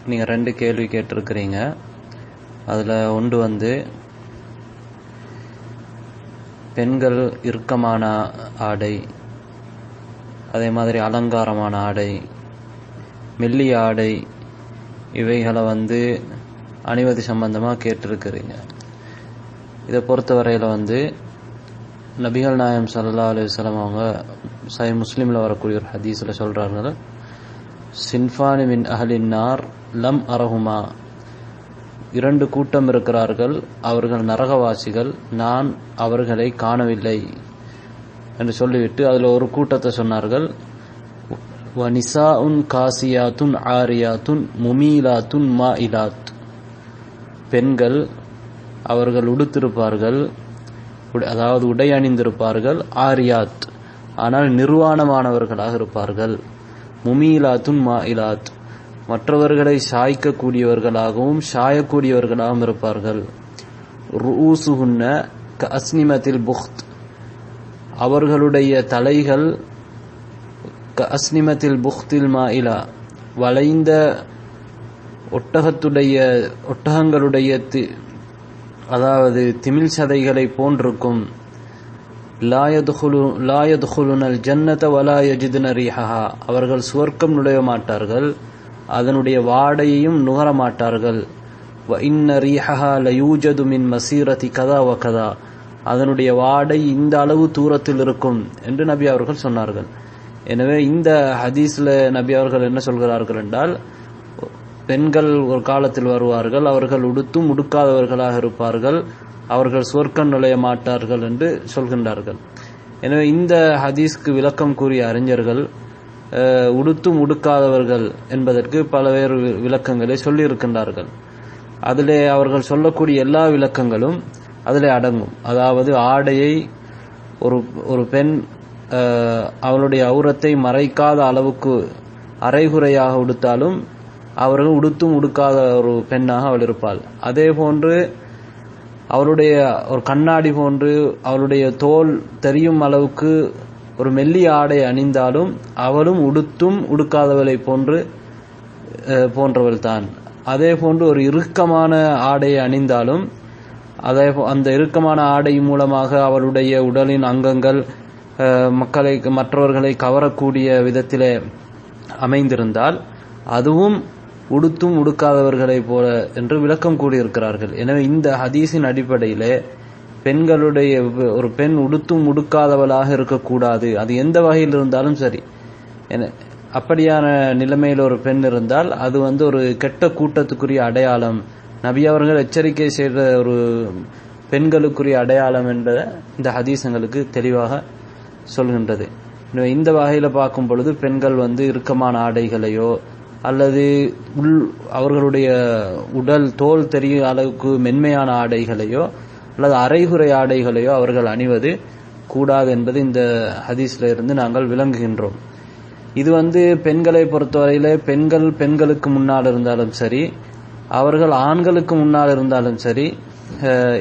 நீங்கள் 2 கேள்வி கேட்டிருக்கிறீங்க. அதில் ஒன்று வந்து பெண்கள் இறுக்கமான ஆடை, அதே மாதிரி அலங்காரமான ஆடை, மெல்லிய ஆடை இவைகளை வந்து அணிவது சம்பந்தமாக கேட்டிருக்கிறீங்க. இதை பொறுத்தவரையில் வந்து நபிகள் நாயகம் ஸல்லல்லாஹு அலைஹி வஸல்லம் அவங்க சஹீஹ் முஸ்லிமில் வரக்கூடிய ஒரு ஹதீஸில் சொல்கிறார்கள், சின்ஃபானி மின் அஹ்லின் நார் லம் அரஹுமா, 2 கூட்டம் இருக்கிறார்கள், அவர்கள் நரகவாசிகள், நான் அவர்களை காணவில்லை என்று சொல்லிவிட்டு அதில் ஒரு கூட்டத்தை சொன்னார்கள், வனிசாஉன் காசியாத்துன் ஆரியாத்துன் முமீலாத்துன் மாயிலாத், பெண்கள் அவர்கள் உடுத்திருப்பார்கள், அதாவது உடை அணிந்திருப்பார்கள், ஆரியாத் ஆனால் நிர்வாணமானவர்களாக இருப்பார்கள், முமீலாத்துன் மாயிலாத் மற்றவர்களை சாய்க்கக்கூடியவர்களாகவும் சாயக்கூடியவர்களாகவும் இருப்பார்கள், ரூசுஹுன்ன கஅஸ்னிமத்தில் புக்த், அவர்களுடைய தலைகள் கஅஸ்னிமத்தில் புக்தில் மாயிலா, வளைந்த ஒட்டகங்களுடைய அதாவது திமிழ் சதைகளை போன்றிருக்கும், லா யதுகுலுனல் ஜன்னத வலா யஜிதுன ரீஹஹா, அவர்கள் சுவர்க்கம் நுழைய மாட்டார்கள், அதனுடைய வாடையையும் நுகர மாட்டார்கள், வ இன்ன ரீஹஹா லயூஜது மின் மசீரதி கதா வ கதா, அதனுடைய வாடை இந்த அளவு தூரத்தில் இருக்கும் என்று நபி அவர்கள் சொன்னார்கள். எனவே இந்த ஹதீஸில் நபி அவர்கள் என்ன சொல்கிறார்கள் என்றால், பெண்கள் ஒரு காலத்தில் வருவார்கள், அவர்கள் உடுத்தும் உடுக்காதவர்களாக இருப்பார்கள், அவர்கள் சுவர்க்கம் நுழைய மாட்டார்கள் என்று சொல்கின்றார்கள். எனவே இந்த ஹதீஸ்க்கு விளக்கம் கூறிய அறிஞர்கள் உடுத்தும் உடுக்காதவர்கள் என்பதற்கு பல்வேறு விளக்கங்களை சொல்லியிருக்கின்றார்கள். அதிலே அவர்கள் சொல்லக்கூடிய எல்லா விளக்கங்களும் அதிலே அடங்கும். அதாவது ஆடையை ஒரு பெண் அவளுடைய அவுரத்தை மறைக்காத அளவுக்கு அரைகுறையாக உடுத்தாலும் அவர்கள் உடுத்தும் உடுக்காத ஒரு பெண்ணாக அவள் இருப்பாள். அதே போன்று அவளுடைய ஒரு கண்ணாடி போன்று அவளுடைய தோல் தெரியும் அளவுக்கு ஒரு மெல்லிய ஆடை அணிந்தாலும் அவளும் உடுத்தும் உடுக்காதவளை போன்றவள் தான். அதே போன்று ஒரு இறுக்கமான ஆடையை அணிந்தாலும் அந்த இறுக்கமான ஆடை மூலமாக அவளுடைய உடலின் அங்கங்கள் மற்றவர்களை கவரக்கூடிய விதத்திலே அமைந்திருந்தால் அதுவும் உடுத்தும் உடுக்காதவர்களை போல என்று விளக்கம் கூறியிருக்கிறார்கள். எனவே இந்த ஹதீஸின் அடிப்படையிலே பெண்களுடைய ஒரு பெண் உடுத்தும் உடுக்காதவளாக இருக்கக்கூடாது, அது எந்த வகையில் இருந்தாலும் சரி. அப்படியான நிலைமையில் ஒரு பெண் இருந்தால் அது வந்து ஒரு கெட்ட கூட்டத்துக்குரிய அடையாளம், நபி அவர்கள் எச்சரிக்கை செய்த ஒரு பெண்களுக்குரிய அடையாளம் என்பதை இந்த ஹதீஸங்களுக்கு தெளிவாக சொல்கின்றது. இந்த வகையில் பார்க்கும் பொழுது பெண்கள் வந்து இறுக்கமான ஆடைகளையோ அல்லது அவர்களுடைய உடல் தோல் தெரியும் அளவுக்கு மென்மையான ஆடைகளையோ அல்லது அரைகுறை ஆடைகளையோ அவர்கள் அணிவது கூடாது என்பது இந்த ஹதீஸ்ல இருந்து நாங்கள் விளங்குகின்றோம். இது வந்து பெண்களை பொறுத்தவரையிலே பெண்களுக்கு முன்னால் இருந்தாலும் சரி, அவர்கள் ஆண்களுக்கு முன்னால் இருந்தாலும் சரி,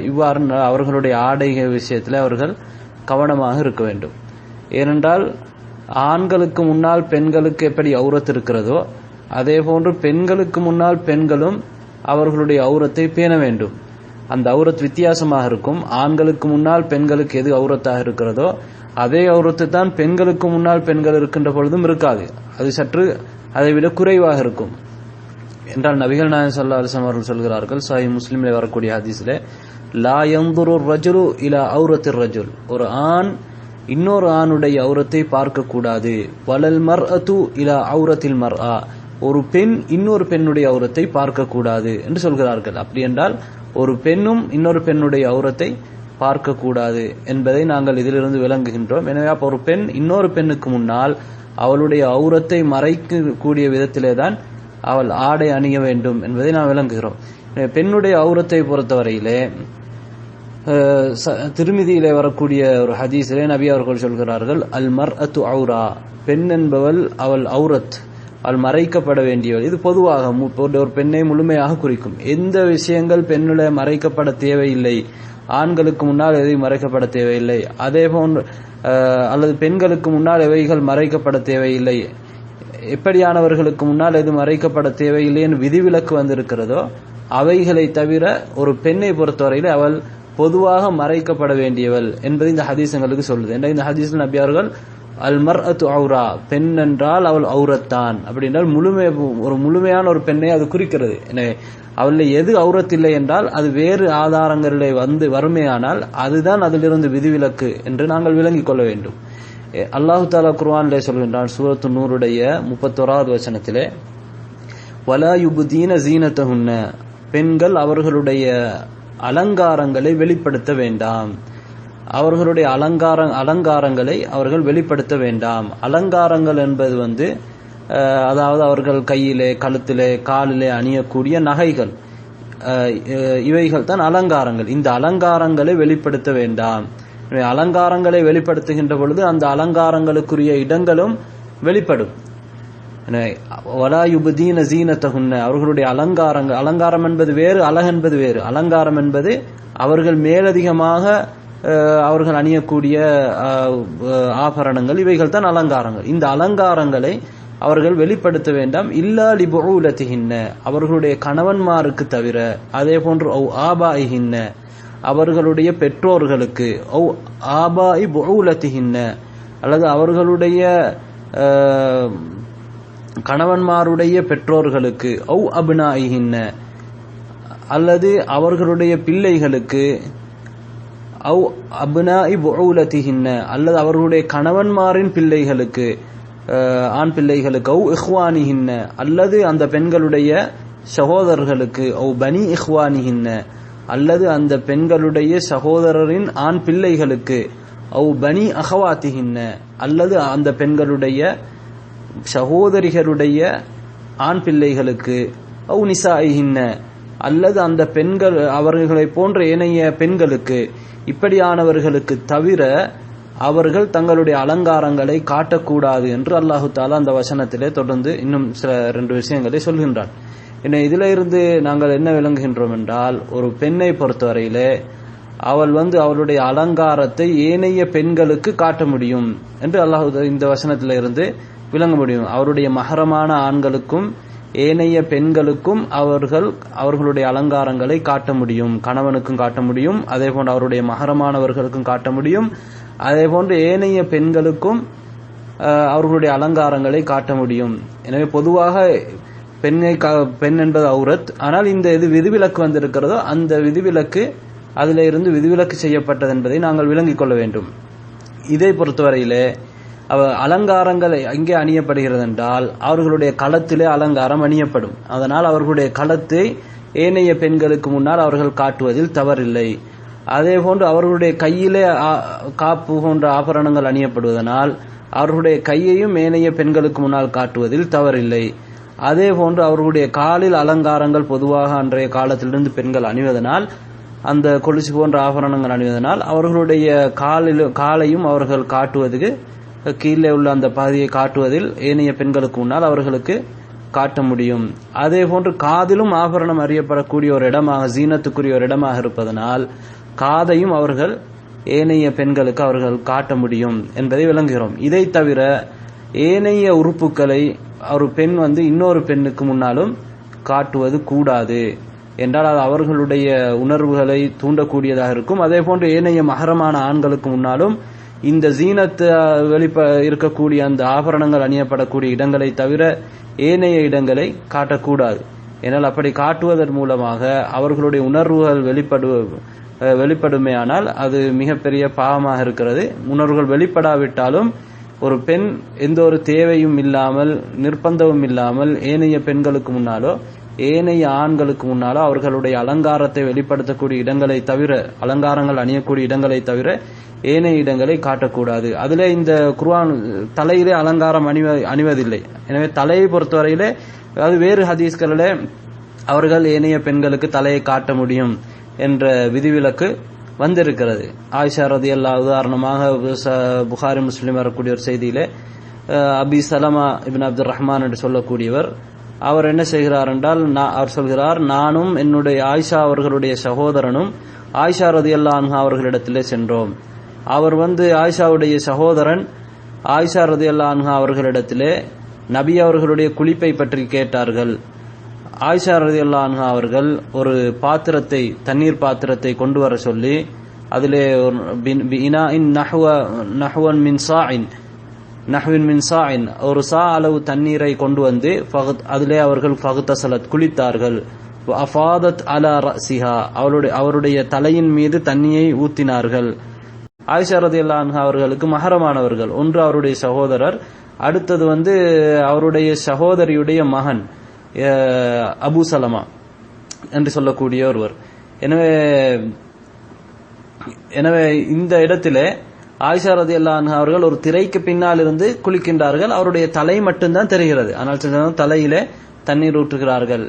இவ்வாறு அவர்களுடைய ஆடைகள் விஷயத்தில் அவர்கள் கவனமாக இருக்க வேண்டும். ஏனென்றால் ஆண்களுக்கு முன்னால் பெண்களுக்கு எப்படி ஔரத் இருக்கிறதோ அதே போன்று பெண்களுக்கு முன்னால் பெண்களும் அவர்களுடைய ஔரத்தை பேண வேண்டும். அந்த ஔரத் வித்தியாசமாக இருக்கும். ஆண்களுக்கு முன்னால் பெண்களுக்கு எது ஔரத்தாக இருக்கிறதோ அதே ஔரத்து தான் பெண்களுக்கு முன்னால் பெண்கள் இருக்கின்ற பொழுதும் இருக்காது, அது சற்று அதைவிட குறைவாக இருக்கும் என்றால் நபிகள் நாயகம் ஸல்லல்லாஹு அலைஹி வஸல்லம் அவர்கள் சொல்கிறார்கள், சஹீஹ் முஸ்லிமில் வரக்கூடிய ஹதீஸிலே, லா யன்துரு ரஜுலு இலா ஔரத்திர் ரஜுல், ஒரு ஆண் இன்னொரு ஆணுடைய ஔரத்தை பார்க்க கூடாது, வலல் மர்அத்து இலா ஔரத்தில் மர்ஆ, ஒரு பெண் இன்னொரு பெண்ணுடைய ஔரத்தை பார்க்க கூடாது என்று சொல்கிறார்கள். அப்படி என்றால் ஒரு பெண்ணும் இன்னொரு பெண்ணுடைய ஔரத்தை பார்க்க கூடாது என்பதை நாங்கள் இதிலிருந்து விளங்குகின்றோம். எனவே அப்போ ஒரு பெண் இன்னொரு பெண்ணுக்கு முன்னால் அவளுடைய ஔரத்தை மறைக்கக்கூடிய விதத்திலே தான் அவள் ஆடை அணிய வேண்டும் என்பதை நாம் விளங்குகிறோம். பெண்ணுடைய ஔரத்தை பொறுத்தவரையிலே திருமிதியிலே வரக்கூடிய ஒரு ஹதீஸிலே நபி அவர்கள் சொல்கிறார்கள், அல் மர்அத்து ஔரா, பெண் என்பவள் அவள் ஔரத், அவள் மறைக்கப்பட வேண்டியவள். இது பொதுவாக ஒரு பெண்ணை முழுமையாக குறிக்கும். எந்த விஷயங்கள் பெண்ணுடைய மறைக்கப்பட தேவையில்லை, ஆண்களுக்கு முன்னால் எதை மறைக்கப்பட தேவையில்லை, அதே போன்று அல்லது பெண்களுக்கு முன்னால் எவைகள் மறைக்கப்பட தேவையில்லை எப்படியானவர்களுக்கு முன்னால் எது மறைக்கப்பட தேவையில்லைன்னு விதிவிலக்கு வந்திருக்கிறதோ அவைகளை தவிர ஒரு பெண்ணை பொறுத்தவரையில் அவள் பொதுவாக மறைக்கப்பட வேண்டியவள் என்பது இந்த ஹதீஸ்களுக்கு சொல்லுது. இந்த ஹதீஸ்ல நபி அவர்கள் அல் மர்அத்து ஔரா, பெண் என்றால் அவள் ஔரத்தான் அப்படின்றால் ஒரு முழுமையான ஒரு பெண்ணை அது குறிக்கிறது. எனவே அவள எது ஔரத் இல்லை என்றால் அது வேறு ஆதாரங்களிலே வறுமையானால் அதுதான் அதிலிருந்து விதிவிலக்கு என்று நாங்கள் விளங்கிக் கொள்ள வேண்டும். அல்லாஹு தஆலா குர்ஆனிலே சொல்கின்றான் சூரத்து நூருடைய 31வது வசனத்திலே, வலா யுப்தீன ஸீனத்தஹுன்ன, பெண்கள் அவர்களுடைய அலங்காரங்களை வெளிப்படுத்த வேண்டாம். அவர்களுடைய அலங்காரங்களை அவர்கள் வெளிப்படுத்த வேண்டாம். அலங்காரங்கள் என்பது அதாவது அவர்கள் கையிலே, கழுத்திலே, காலிலே அணியக்கூடிய நகைகள், இவைகள் தான் அலங்காரங்கள். இந்த அலங்காரங்களை வெளிப்படுத்த வேண்டாம். அலங்காரங்களை வெளிப்படுத்துகின்ற பொழுது அந்த அலங்காரங்களுக்குரிய இடங்களும் வெளிப்படும். வலா யுப்தீன ஸீனத்தஹுன்ன, அவர்களுடைய அலங்காரம் என்பது வேறு, அழகு என்பது வேறு. அலங்காரம் என்பது அவர்கள் மேலதிகமாக அவர்கள் அணியக்கூடிய ஆபரணங்கள், இவைகள் தான் அலங்காரங்கள். இந்த அலங்காரங்களை அவர்கள் வெளிப்படுத்த வேண்டாம். இல்லா லிபுஉலதிஹின்ன, அவர்களுடைய கணவன்மாருக்கு தவிர. அதே போன்று ஔ ஆபாஇஹின்ன, அவர்களுடைய பெற்றோர்களுக்கு. ஔ ஆபாஇ புஉலதிஹின்ன, அல்லது அவர்களுடைய கணவன்மாருடைய பெற்றோர்களுக்கு. ஔ அப்னாஇஹின்ன, அல்லது அவர்களுடைய பிள்ளைகளுக்கு. ஔ அப்னாஇ புஉலதிஹின்ன, அல்லது அவர்களுடைய கணவன்மாரின் பிள்ளைகளுக்கு, ஆண் பிள்ளைகளுக்கு. ஔ இஹ்வானிஹின்ன, அல்லது அந்த பெண்களுடைய சகோதரர்களுக்கு. ஔ பனி இஹ்வானிஹின்ன, அல்லது அந்த பெண்களுடைய சகோதரரின் ஆண் பிள்ளைகளுக்கு. ஔ பனி அஹவாத்திஹின்ன, அல்லது அந்த பெண்களுடைய சகோதரிகளுடைய ஆண் பிள்ளைகளுக்கு. ஔ நிசாஇஹின்ன, அல்லது அந்த பெண்கள் அவர்களை போன்ற ஏனைய பெண்களுக்கு. இப்படியானவர்களுக்கு தவிர அவர்கள் தங்களுடைய அலங்காரங்களை காட்டக்கூடாது என்று அல்லாஹு தஆலா அந்த வசனத்திலே தொடர்ந்து இன்னும் சில 2 விஷயங்களை சொல்கின்றான். இதில இருந்து நாங்கள் என்ன விளங்குகின்றோம் என்றால், ஒரு பெண்ணை பொறுத்தவரையிலே அவள் அவளுடைய அலங்காரத்தை ஏனைய பெண்களுக்கு காட்ட முடியும் என்று அல்லாஹ் இந்த வசனத்திலிருந்து விளங்க முடியும். அவருடைய மஹரமான ஆண்களுக்கும் ஏனைய பெண்களுக்கும் அவர்களுடைய அலங்காரங்களை காட்ட முடியும். கணவனுக்கும் காட்ட முடியும், அதே போன்று அவருடைய மஹரமானவர்களுக்கும் காட்ட முடியும், அதே போன்று ஏனைய பெண்களுக்கும் அவர்களுடைய அலங்காரங்களை காட்ட முடியும். எனவே பொதுவாக பெண் என்பது ஔரத். ஆனால் இந்த இது விதிவிலக்கு வந்திருக்கிறதோ அந்த விதிவிலக்கு அதில் இருந்து விதிவிலக்கு செய்யப்பட்டது என்பதை நாங்கள் விளங்கிக் கொள்ள வேண்டும். இதை பொறுத்தவரையிலே அலங்காரங்கள் எங்கே அணியப்படுகிறது என்றால் அவர்களுடைய களத்திலே அலங்காரம் அணியப்படும். அதனால் அவர்களுடைய களத்தை ஏனைய பெண்களுக்கு முன்னால் அவர்கள் காட்டுவதில் தவறில்லை. அதே போன்று அவர்களுடைய கையிலே காப்பு போன்ற ஆபரணங்கள் அணியப்படுவதனால் அவர்களுடைய கையையும் ஏனைய பெண்களுக்கு முன்னால் காட்டுவதில் தவறில்லை. அதே போன்று அவர்களுடைய காலில் அலங்காரங்கள் பொதுவாக அன்றைய காலத்திலிருந்து பெண்கள் அணிவதனால், அந்த கொலுசு போன்ற ஆபரணங்கள் அணிவதனால் அவர்களுடைய காலையும் அவர்கள் காட்டுவதற்கு கீழே உள்ள அந்த பகுதியை காட்டுவதில் ஏனைய பெண்களுக்கு முன்னால் அவர்களுக்கு காட்ட முடியும். அதே போன்று காதிலும் ஆபரணம் அறியப்படக்கூடிய ஒரு இடமாக, ஜீனத்துக்குரிய ஒரு இடமாக இருப்பதனால் காதையும் அவர்கள் ஏனைய பெண்களுக்கு அவர்கள் காட்ட முடியும் என்பதை விளங்குகிறோம். இதை தவிர ஏனைய உறுப்புகளை ஒரு பெண் இன்னொரு பெண்ணுக்கு முன்னாலும் காட்டுவது கூடாது என்றால் அது அவர்களுடைய உணர்வுகளை தூண்டக்கூடியதாக இருக்கும். அதே போன்று ஏனைய மஹரமான ஆண்களுக்கு முன்னாலும் இந்த ஜீனத்து இருக்கக்கூடிய அந்த ஆபரணங்கள் அணியப்படக்கூடிய இடங்களை தவிர ஏனைய இடங்களை காட்டக்கூடாது. ஏனால் அப்படி காட்டுவதன் மூலமாக அவர்களுடைய உணர்வுகள் வெளிப்படுமேயானால் அது மிகப்பெரிய பாவமாக இருக்கிறது. உணர்வுகள் வெளிப்படாவிட்டாலும் ஒரு பெண் எந்த ஒரு தேவையும் இல்லாமல், நிர்பந்தமும் இல்லாமல் ஏனைய பெண்களுக்கு முன்னாலோ ஏனைய ஆண்களுக்கு முன்னாலோ அவர்களுடைய அலங்காரத்தை வெளிப்படுத்தக்கூடிய இடங்களை தவிர, அலங்காரங்கள் அணியக்கூடிய இடங்களை தவிர ஏனைய இடங்களை காட்டக்கூடாது. அதிலே இந்த குர்ஆன் தலையிலே அலங்காரம் அணிவதில்லை. எனவே தலையை பொறுத்தவரையிலே அதாவது வேறு ஹதீஸ்களிலே அவர்கள் ஏனைய பெண்களுக்கு தலையை காட்ட முடியும் என்ற விதிவிலக்கு வந்திருக்கிறது. ஆயிஷா ரலியல்லாஹு, உதாரணமாக புகாரி முஸ்லிம் வரக்கூடிய ஒரு செய்தியிலே அபி சலமா இப்னு அப்துர் ரஹ்மான் என்று சொல்லக்கூடியவர் அவர் என்ன செய்கிறார் என்றால், அவர் சொல்கிறார், நானும் என்னுடைய ஆயிஷா அவர்களுடைய சகோதரனும் ஆயிஷா ரலியல்லாஹு அன்ஹா அவர்களிடத்திலே சென்றோம். அவர் ஆயிஷாவுடைய சகோதரன் ஆயிஷா ரலியல்லாஹு அன்ஹா அவர்களிடத்திலே நபி அவர்களுடைய குளிப்பை பற்றி கேட்டார்கள். ஆயிஷா ரலியல்லாஹு அன்ஹா அவர்கள் ஒரு பாத்திரத்தை, தண்ணீர் பாத்திரத்தை கொண்டு வர சொல்லி அதிலே நஹ்வன் மின் சாஇன் ஒரு சா அளவு தண்ணீரை கொண்டு வந்து அதிலே அவர்கள் ஃபக்தஸலத் குளித்தார்கள். அஃபாதத் அலா ரஸிஹா அவருடைய தலையின் மீது தண்ணியை ஊத்தினார்கள். ஆயிஷா ரலியல்லாஹு அன்ஹா அவர்களுக்கு மஹரமானவர்கள், ஒன்று அவருடைய சகோதரர், அடுத்தது அவருடைய சகோதரியுடைய மகன் அபு சலமா என்று சொல்லக்கூடிய ஒருவர். எனவே இந்த இடத்திலே ஆயிஷா ரலியல்லாஹு அன்ஹா அவர்கள் ஒரு திரைக்கு பின்னால் இருந்து குளிக்கின்றார்கள். அவருடைய தலை மட்டும்தான் தெரிகிறது, ஆனால் தலையிலே தண்ணீர் ஊற்றுகிறார்கள்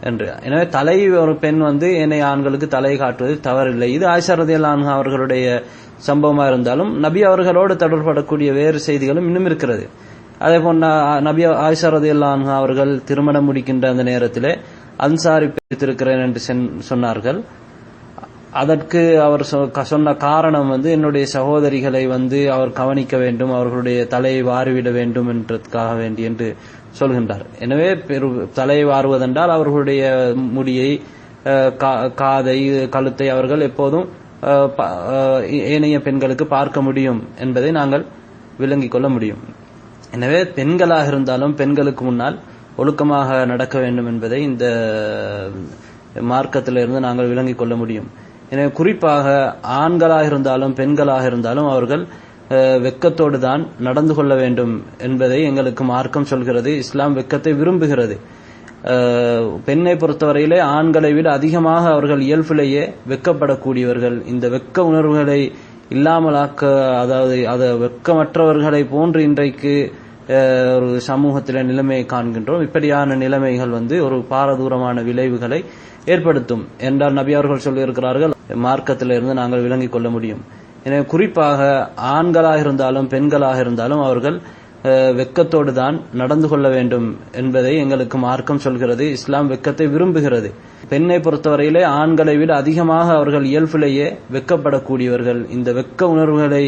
என்று. எனவே தலை ஒரு பெண் ஏனைய ஆண்களுக்கு தலை காட்டுவது தவறில்லை. இது ஆயிஷா ரலியல்லாஹு அன்ஹா அவர்களுடைய சம்பவமா இருந்தாலும் நபி அவர்களோடு தொடர்படக்கூடிய வேறு செய்திகளும் இன்னும் இருக்கிறது. அதே போல நபி ஆயிஷா ரலியல்லாஹு அன்ஹா அவர்கள் திருமணம் முடிக்கின்ற அந்த நேரத்திலே அன்சாரி பிரித்திருக்கிறேன் என்று சொன்னார்கள். அதற்கு அவர் சொன்ன காரணம் என்னுடைய சகோதரிகளை அவர் கவனிக்க வேண்டும், அவர்களுடைய தலையை வாரிவிட வேண்டும் என்றதுக்காக வேண்டி என்று சொல்கின்றார். எனவே தலையை வாருவதென்றால் அவர்களுடைய முடியை, காதை, கழுத்தை அவர்கள் எப்போதும் ஏனைய பெண்களுக்கு பார்க்க முடியும் என்பதை நாங்கள் விளங்கிக் கொள்ள முடியும். எனவே பெண்களாக இருந்தாலும் பெண்களுக்கு முன்னால் ஒழுக்கமாக நடக்க வேண்டும் என்பதை இந்த மார்க்கத்திலிருந்து நாங்கள் விளங்கிக் கொள்ள முடியும். எனவே குறிப்பாக ஆண்களாக இருந்தாலும் பெண்களாக இருந்தாலும் அவர்கள் வெக்கத்தோடு தான் நடந்து கொள்ள வேண்டும் என்பதை எங்களுக்கு மார்க்கம் சொல்கிறது. இஸ்லாம் வெக்கத்தை விரும்புகிறது. பெண்ணை பொறுத்தவரையிலே ஆண்களை விட அதிகமாக அவர்கள் இயல்பிலேயே வெக்கப்படக்கூடியவர்கள். இந்த வெக்க உணர்வுகளை இல்லாமலாக்க, அதாவது வெக்கமற்றவர்களை போன்று இன்றைக்கு ஒரு சமூகத்தில நிலைமையை காண்கின்றோம். இப்படியான நிலைமைகள் ஒரு பாரதூரமான விளைவுகளை ஏற்படுத்தும் என்றால் நபி அவர்கள் சொல்லியிருக்கிறார்கள், மார்க்கத்திலிருந்து நாங்கள் விளங்கிக் கொள்ள முடியும். எனவே குறிப்பாக ஆண்களாக இருந்தாலும் பெண்களாக இருந்தாலும் அவர்கள் வெக்கத்தோடு தான் நடந்து கொள்ள வேண்டும் என்பதை எங்களுக்கு மார்க்கம் சொல்கிறது. இஸ்லாம் வெக்கத்தை விரும்புகிறது. பெண்ணை பொறுத்தவரையிலே ஆண்களை விட அதிகமாக அவர்கள் இயல்பிலேயே வெக்கப்படக்கூடியவர்கள். இந்த வெக்க உணர்வுகளை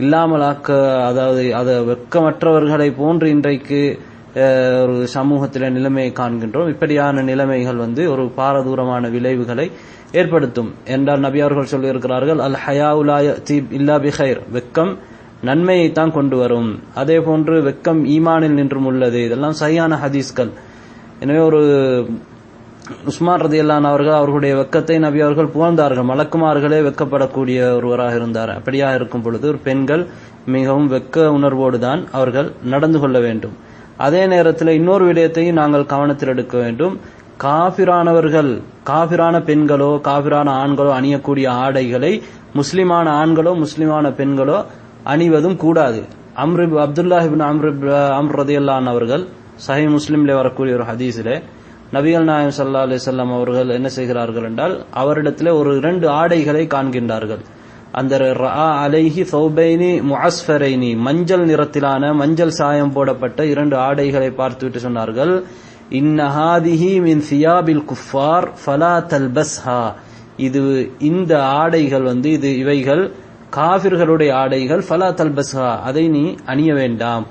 இல்லாமலாக்க, அதாவது வெக்கமற்றவர்களை போன்று இன்றைக்கு ஒரு சமூகத்தில நிலைமையை காண்கின்றோம். இப்படியான நிலைமைகள் ஒரு பாரதூரமான விளைவுகளை ஏற்படுத்தும் என்றால் நபி அவர்கள் சொல்லியிருக்கிறார்கள், அல் ஹயாஉ லா யஅதி இல்லா பிகைர், வெக்கம் நன்மையை தான் கொண்டு வரும். அதே போன்று வெக்கம் ஈமானில் நின்றும் உள்ளது. இதெல்லாம் சரியான ஹதீஸ்கள். எனவே ஒரு உஸ்மான் ரலியல்லாஹு அன்ஹு அவர்கள் அவர்களுடைய வெக்கத்தை நபி அவர்கள் புகழ்ந்தார்கள். மலக்குமார்களே வெக்கப்படக்கூடிய ஒருவராக இருந்தார். அப்படியாக இருக்கும் பொழுது ஒரு பெண்கள் மிகவும் வெக்க உணர்வோடு தான் அவர்கள் நடந்து கொள்ள வேண்டும். அதே நேரத்தில் இன்னொரு விடயத்தையும் நாங்கள் கவனத்தில் எடுக்க வேண்டும். காபிரான பெண்களோ காபிரான ஆண்களோ அணியக்கூடிய ஆடைகளை முஸ்லிமான ஆண்களோ முஸ்லிமான பெண்களோ அணிவதும் கூடாது. அப்துல்லாஹ் இப்னு அம்ர் ரலியல்லாஹு அன்ஹு அவர்கள் சஹீஹ் முஸ்லிம்ல வரக்கூடிய ஒரு ஹதீஸிலே நபிகள் நாயகம் ஸல்லல்லாஹு அலைஹி வஸல்லம் அவர்கள் என்ன செய்கிறார்கள் என்றால், அவரிடத்திலே ஒரு 2 ஆடைகளை காண்கின்றார்கள். அந்த ரஆ அலைஹி ஸௌபைனி முஅஸ்ஃபரைனி, மஞ்சள் நிறத்திலான மஞ்சள் சாயம் போடப்பட்ட 2 ஆடைகளை பார்த்துவிட்டு சொன்னார்கள், இன்ன ஹாதிஹி மின் சியாபில் குஃபார் ஃபலா தல்பஸ்ஹா, இந்த ஆடைகள் இவைகள் காஃபிர்களுடைய ஆடைகள், ஃபலா தல்பஸ்ஹா, அதை நீ அணிய வேண்டாம்.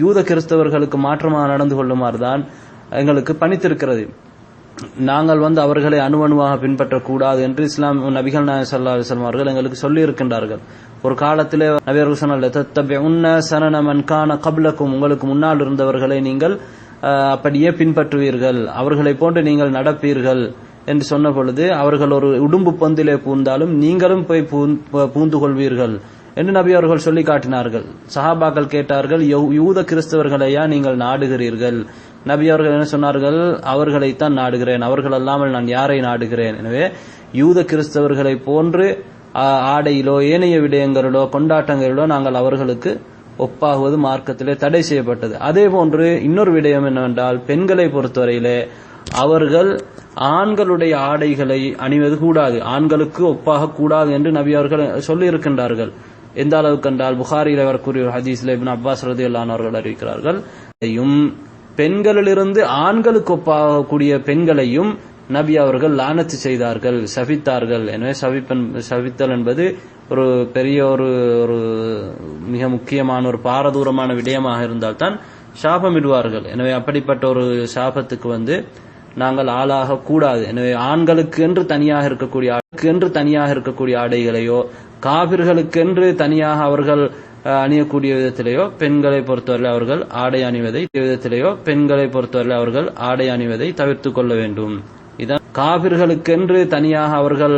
யூத கிறிஸ்தவர்களுக்கு மாற்றமாக நடந்து கொள்ளுமாறுதான் எங்களுக்கு பணித்திருக்கிறது. நாங்கள் அவர்களை அணுவணுவாக பின்பற்றக்கூடாது என்று இஸ்லாம் நபிகள் நாயகம் ஸல்லல்லாஹு அலைஹி வஸல்லம் அவர்கள் எங்களுக்கு சொல்லி இருக்கின்றார்கள். ஒரு காலத்திலே நபி அவர்கள் சொன்னார்கள், தத்தபிஉன்ன ஸனன மன் கான கப்லக்கும், உங்களுக்கு முன்னால் இருந்தவர்களை நீங்கள் அப்படியே பின்பற்றுவீர்கள், அவர்களை போன்று நீங்கள் நடப்பீர்கள் என்று சொன்ன பொழுது, அவர்கள் ஒரு உடும்பு பந்திலே பூந்தாலும் நீங்களும் போய் பூந்து கொள்வீர்கள் என்று நபி அவர்கள் சொல்லி காட்டினார்கள். சஹாபாக்கள் கேட்டார்கள், யூத கிறிஸ்தவர்களையா நீங்கள் நாடுகிறீர்கள்? நபி அவர்கள் என்ன சொன்னார்கள், அவர்களைத்தான் நாடுகிறேன், அவர்கள் அல்லாமல் நான் யாரை நாடுகிறேன்? எனவே யூத கிறிஸ்தவர்களை போன்று ஆடையிலோ ஏனைய விடயங்களிலோ கொண்டாட்டங்களிலோ நாங்கள் அவர்களுக்கு ஒப்பாகுவது மார்க்கத்திலே தடை செய்யப்பட்டது. அதே போன்று இன்னொரு விடயம் என்னவென்றால், பெண்களை பொறுத்தவரையிலே அவர்கள் ஆண்களுடைய ஆடைகளை அணிவது கூடாது, ஆண்களுக்கு ஒப்பாக கூடாது என்று நபி அவர்கள் சொல்லி இருக்கின்றார்கள். எந்த அளவுக்கு என்றால், புகாரியில் வரக்கூடிய ஒரு ஹதீஸ்ல இப்னு அப்பாஸ் ரலியல்லாஹு அன்ஹு அவர்கள் அறிவிக்கிறார்கள், பெண்களிலிருந்து ஆண்களுக்கு ஒப்பாகக்கூடிய பெண்களையும் நபி அவர்கள் லானத்து செய்தார்கள், சபித்தார்கள். எனவே சபித்தல் என்பது ஒரு பெரிய ஒரு மிக முக்கியமான ஒரு பாரதூரமான விடயமாக இருந்தால்தான் சாபமிடுவார்கள். எனவே அப்படிப்பட்ட ஒரு சாபத்துக்கு நாங்கள் ஆளாக கூடாது. எனவே ஆண்களுக்கு தனியாக இருக்கக்கூடிய ஆடைகளையோ காபிர்களுக்கென்று தனியாக அவர்கள் அணியக்கூடிய விதத்திலேயோ பெண்களை பொறுத்தவரை அவர்கள் ஆடை அணிவதை தவிர்த்துக் கொள்ள வேண்டும். இதான் காபிர்களுக்கென்று தனியாக அவர்கள்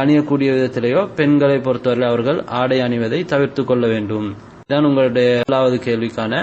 அணியக்கூடிய விதத்திலேயோ பெண்களை பொறுத்தவரை அவர்கள் ஆடை அணிவதை தவிர்த்துக் கொள்ள வேண்டும். இதான் உங்களுடைய 7வது கேள்விக்கான